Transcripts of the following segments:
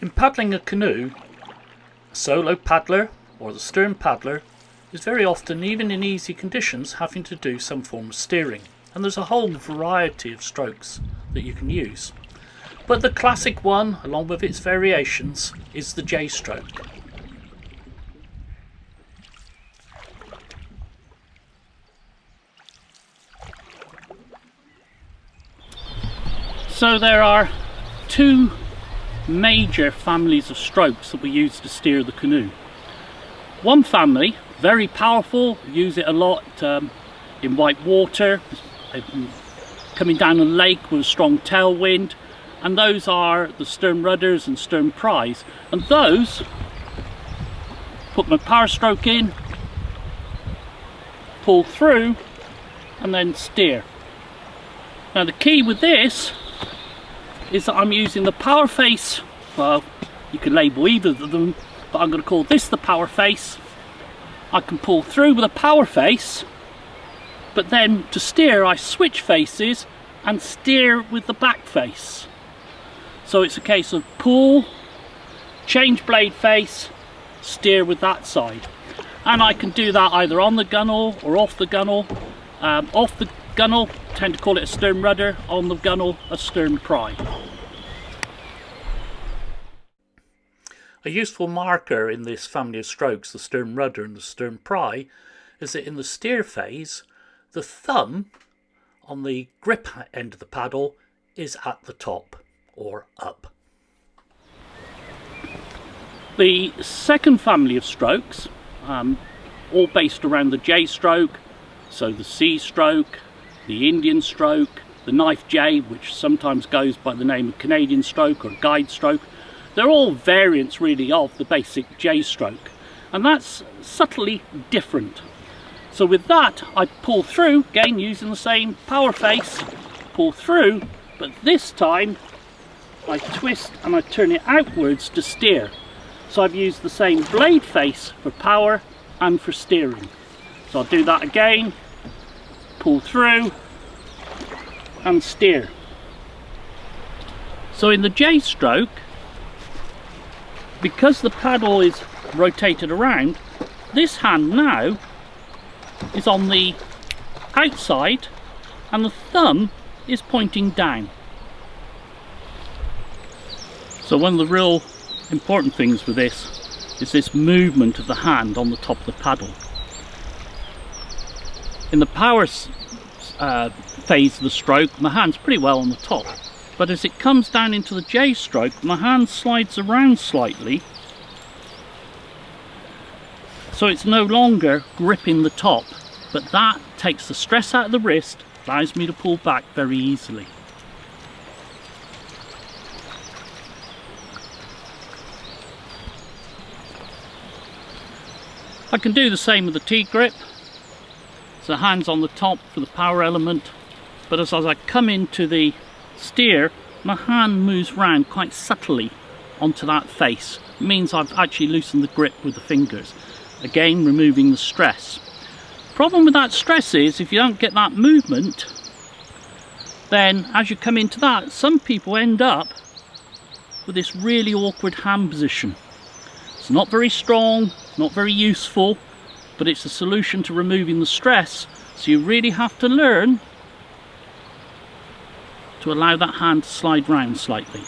In paddling a canoe, a solo paddler or the stern paddler is very often, even in easy conditions, having to do some form of steering, and there's a whole variety of strokes that you can use. But the classic one, along with its variations, is the J stroke. So there are two major families of strokes that we use to steer the canoe. One family, very powerful, use it a lot in white water, coming down a lake with a strong tailwind, and those are the stern rudders and stern prys. And those, put my power stroke in, pull through, and then steer. Now the key with this is that I'm using the power face. Well, you can label either of them, but I'm going to call this the power face. I can pull through with a power face, but then to steer I switch faces and steer with the back face. So it's a case of pull, change blade face, steer with that side. And I can do that either on the gunwale or off the gunwale. Off the gunwale, tend to call it a stern rudder, on the gunwale a stern pry. A useful marker in this family of strokes, the stern rudder and the stern pry, is that in the steer phase, the thumb on the grip end of the paddle is at the top or up. The second family of strokes, all based around the J stroke, so the C stroke, the Indian stroke, the knife J, which sometimes goes by the name of Canadian stroke or guide stroke. They're all variants really of the basic J stroke, and that's subtly different. So with that I pull through, again using the same power face, pull through, but this time I twist and I turn it outwards to steer. So I've used the same blade face for power and for steering. So I'll do that again, pull through and steer. So in the J stroke, because the paddle is rotated around, this hand now is on the outside and the thumb is pointing down. So one of the real important things with this is this movement of the hand on the top of the paddle. In the power phase of the stroke, my hand's pretty well on the top. But as it comes down into the J stroke, my hand slides around slightly, so it's no longer gripping the top, but that takes the stress out of the wrist, allows me to pull back very easily. I can do the same with the T-grip, so the hand's on the top for the power element, but as I come into the steer, my hand moves round quite subtly onto that face. It means I've actually loosened the grip with the fingers, again removing the stress. Problem with that stress is if you don't get that movement, then as you come into that, some people end up with this really awkward hand position. It's not very strong, not very useful, but it's a solution to removing the stress, so you really have to learn to allow that hand to slide round slightly.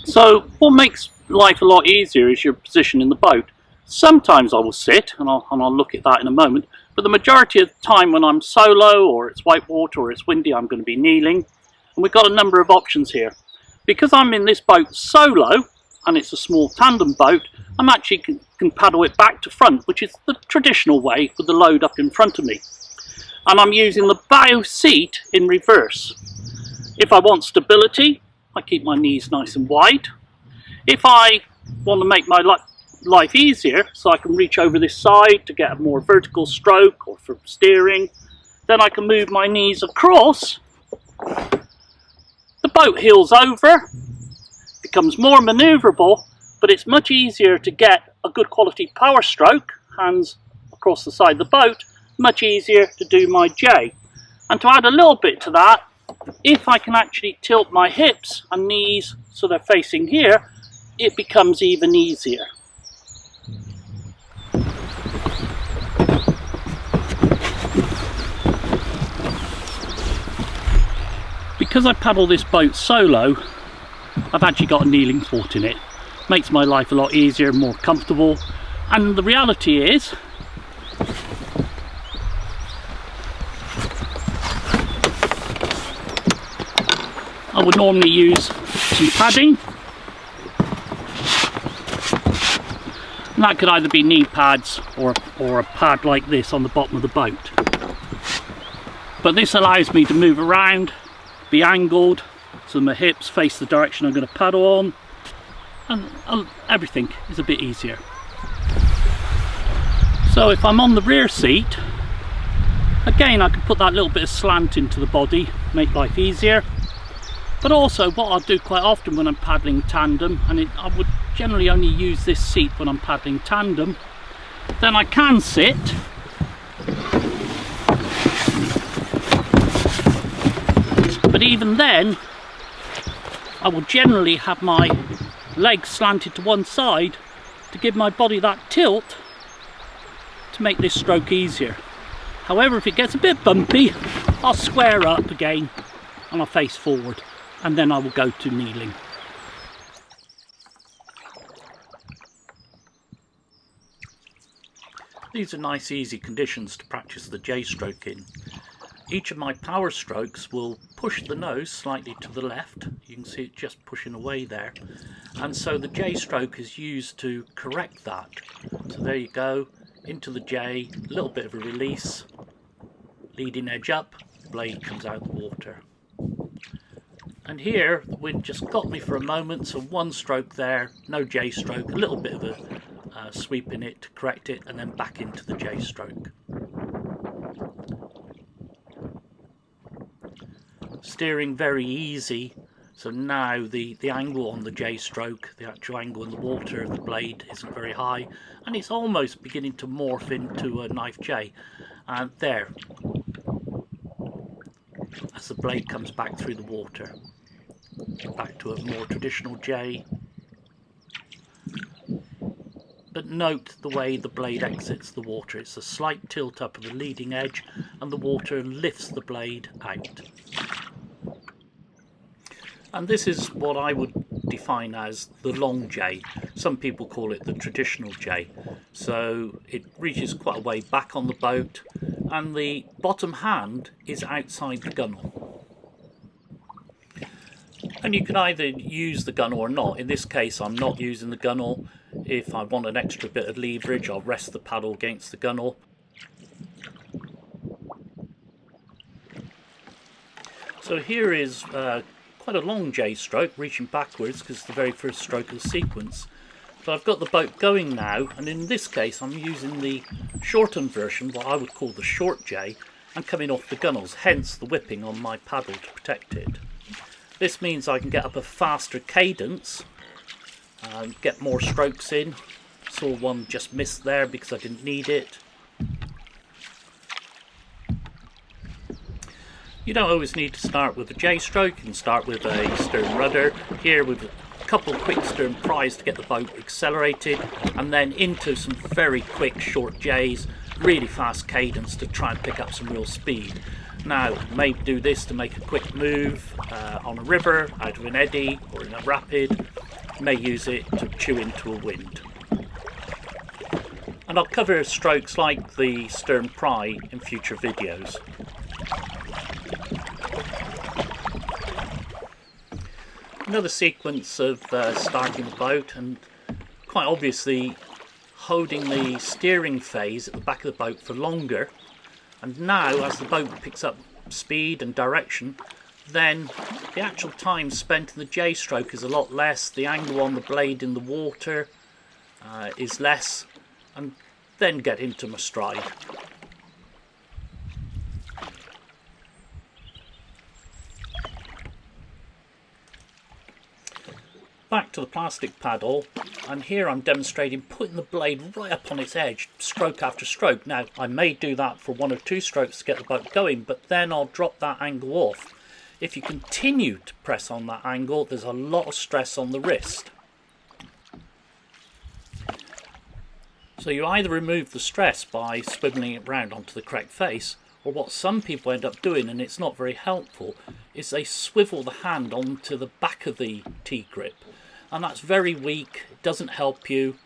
So what makes life a lot easier is your position in the boat. Sometimes I will sit, and I'll look at that in a moment, but the majority of the time when I'm solo or it's white water or it's windy, I'm going to be kneeling, and we've got a number of options here. Because I'm in this boat solo and it's a small tandem boat, I'm actually can paddle it back to front, which is the traditional way with the load up in front of me. And I'm using the bow seat in reverse. If I want stability, I keep my knees nice and wide. If I want to make my life easier, so I can reach over this side to get a more vertical stroke or for steering, then I can move my knees across. The boat heels over, becomes more manoeuvrable, but it's much easier to get a good quality power stroke, hands across the side of the boat, much easier to do my J. And to add a little bit to that, if I can actually tilt my hips and knees so they're facing here, it becomes even easier. Because I paddle this boat solo, I've actually got a kneeling thwart in it. Makes my life a lot easier, more comfortable, and the reality is I would normally use some padding, and that could either be knee pads or a pad like this on the bottom of the boat. But this allows me to move around, be angled so my hips face the direction I'm going to paddle on, and everything is a bit easier. So if I'm on the rear seat, again I can put that little bit of slant into the body, make life easier. But also what I'll do quite often when I'm paddling tandem, and I would generally only use this seat when I'm paddling tandem, then I can sit but even then I will generally have my legs slanted to one side to give my body that tilt to make this stroke easier. However, if it gets a bit bumpy, I'll square up again and I'll face forward, and then I will go to kneeling. These are nice easy conditions to practice the J stroke in. Each of my power strokes will push the nose slightly to the left. You can see it just pushing away there. And so the J stroke is used to correct that. So there you go, into the J, a little bit of a release, leading edge up, blade comes out of the water. And here, the wind just got me for a moment, so one stroke there, no J stroke, a little bit of a sweep in it to correct it, and then back into the J stroke. Steering very easy, so now the angle on the J stroke, the actual angle in the water of the blade isn't very high, and it's almost beginning to morph into a knife J. And there, as the blade comes back through the water, back to a more traditional J. But note the way the blade exits the water. It's a slight tilt up of the leading edge and the water lifts the blade out. And this is what I would define as the long J. Some people call it the traditional J. So it reaches quite a way back on the boat and the bottom hand is outside the gunwale. And you can either use the gunwale or not. In this case I'm not using the gunwale. If I want an extra bit of leverage, I'll rest the paddle against the gunwale. So here is quite a long J stroke, reaching backwards because it's the very first stroke of the sequence. But I've got the boat going now, and in this case I'm using the shortened version, what I would call the short J, and coming off the gunwales, hence the whipping on my paddle to protect it. This means I can get up a faster cadence, get more strokes in. Saw one just missed there because I didn't need it. You don't always need to start with a J stroke, you can start with a stern rudder. Here with a couple quick stern prys to get the boat accelerated, and then into some very quick short J's, really fast cadence to try and pick up some real speed. Now, you may do this to make a quick move on a river, out of an eddy or in a rapid. You may use it to chew into a wind. And I'll cover strokes like the stern pry in future videos. Another sequence of starting the boat, and quite obviously holding the steering phase at the back of the boat for longer. And now as the boat picks up speed and direction, then the actual time spent in the J stroke is a lot less, the angle on the blade in the water is less, and then get into my stride. Back to the plastic paddle, and here I'm demonstrating putting the blade right up on its edge, stroke after stroke. Now I may do that for one or two strokes to get the boat going, but then I'll drop that angle off. If you continue to press on that angle, there's a lot of stress on the wrist. So you either remove the stress by swiveling it round onto the correct face, or what some people end up doing, and it's not very helpful, is they swivel the hand onto the back of the T-grip. And that's very weak, it doesn't help you,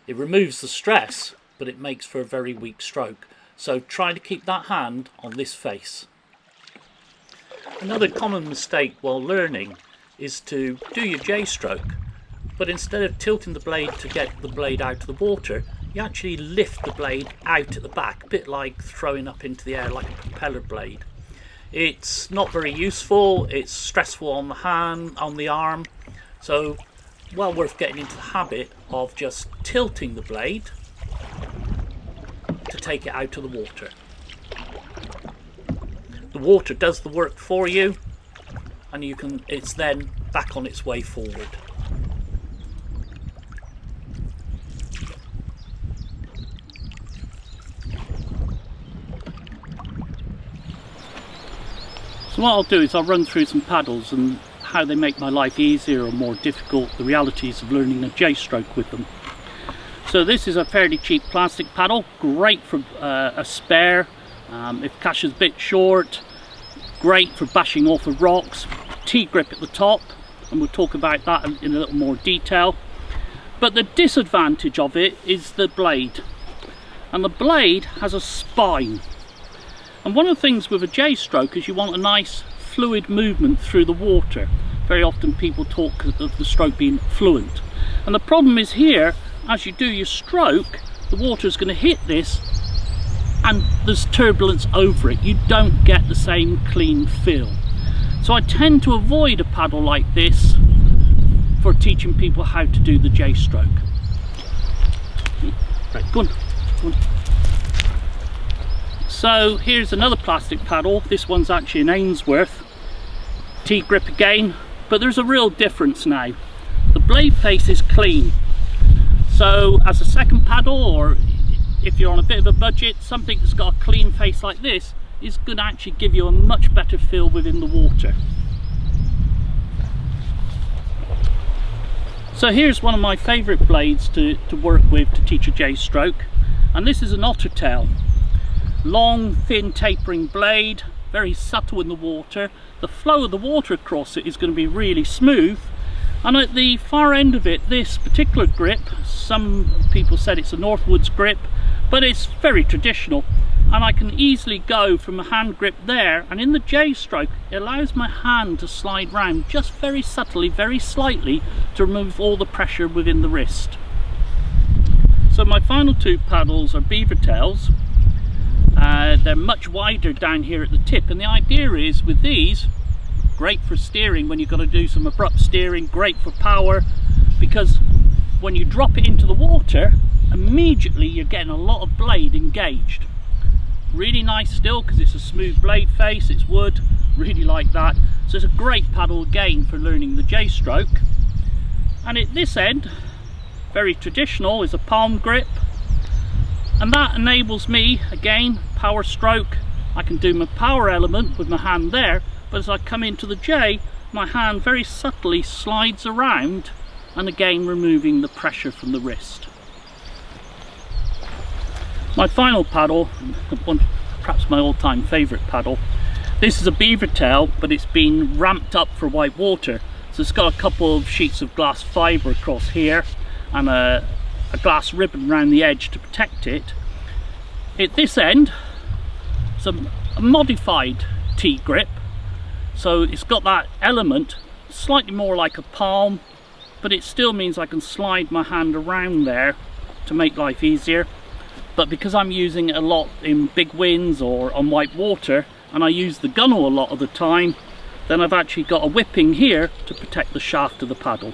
it removes the stress, but it makes for a very weak stroke. So try to keep that hand on this face. Another common mistake while learning is to do your J-stroke, but instead of tilting the blade to get the blade out of the water, you actually lift the blade out at the back, a bit like throwing up into the air like a propeller blade. It's not very useful, it's stressful on the hand, on the arm, so well worth getting into the habit of just tilting the blade to take it out of the water. The water does the work for you, and it's then back on its way forward. So what I'll do is I'll run through some paddles and how they make my life easier or more difficult, the realities of learning a J-stroke with them. So this is a fairly cheap plastic paddle, great for a spare, if cash is a bit short, great for bashing off of rocks, T-grip at the top, and we'll talk about that in a little more detail. But the disadvantage of it is the blade, and the blade has a spine. And one of the things with a J-stroke is you want a nice fluid movement through the water. Very often people talk of the stroke being fluent. And the problem is here, as you do your stroke, the water is going to hit this and there's turbulence over it. You don't get the same clean feel. So I tend to avoid a paddle like this for teaching people how to do the J-stroke. Right, go on. Go on. So here's another plastic paddle. This one's actually an Ainsworth T-grip again, but there's a real difference now. The blade face is clean, so as a second paddle, or if you're on a bit of a budget, something that's got a clean face like this is going to actually give you a much better feel within the water. So here's one of my favourite blades to work with to teach a J-stroke, and this is an Ottertail. Long, thin, tapering blade, very subtle in the water. The flow of the water across it is going to be really smooth, and at the far end of it, this particular grip, some people said it's a Northwoods grip, but it's very traditional, and I can easily go from a hand grip there, and in the J-stroke it allows my hand to slide round just very subtly, very slightly, to remove all the pressure within the wrist. So my final two paddles are beaver tails. They're much wider down here at the tip, and the idea is with these, great for steering when you've got to do some abrupt steering, great for power, because when you drop it into the water, immediately you're getting a lot of blade engaged. Really nice still because it's a smooth blade face, it's wood, really like that. So it's a great paddle again for learning the J-stroke. And at this end, very traditional, is a palm grip. And that enables me, again, power stroke. I can do my power element with my hand there, but as I come into the J, my hand very subtly slides around, and again removing the pressure from the wrist. My final paddle, perhaps my all-time favourite paddle, this is a beaver tail, but it's been ramped up for white water. So it's got a couple of sheets of glass fibre across here, and a glass ribbon around the edge to protect it. At this end, it's a modified T-grip, so it's got that element slightly more like a palm, but it still means I can slide my hand around there to make life easier. But because I'm using it a lot in big winds or on white water, and I use the gunwale a lot of the time, then I've actually got a whipping here to protect the shaft of the paddle.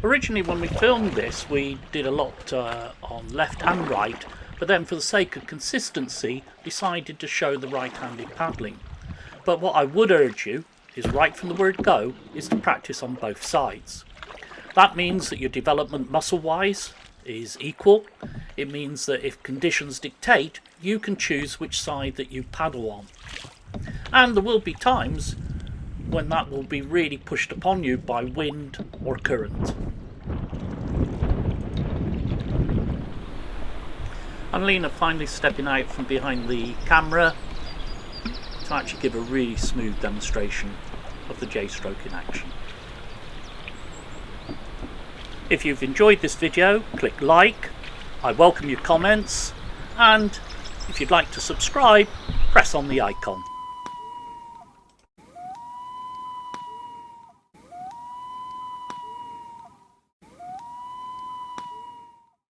Originally when we filmed this, we did a lot on left and right, but then for the sake of consistency decided to show the right-handed paddling. But what I would urge you is, right from the word go, is to practice on both sides. That means that your development muscle-wise is equal. It means that if conditions dictate, you can choose which side that you paddle on. And there will be times when that will be really pushed upon you by wind or current. And Lina finally stepping out from behind the camera to actually give a really smooth demonstration of the J-stroke in action. If you've enjoyed this video, click like. I welcome your comments, and if you'd like to subscribe, press on the icon.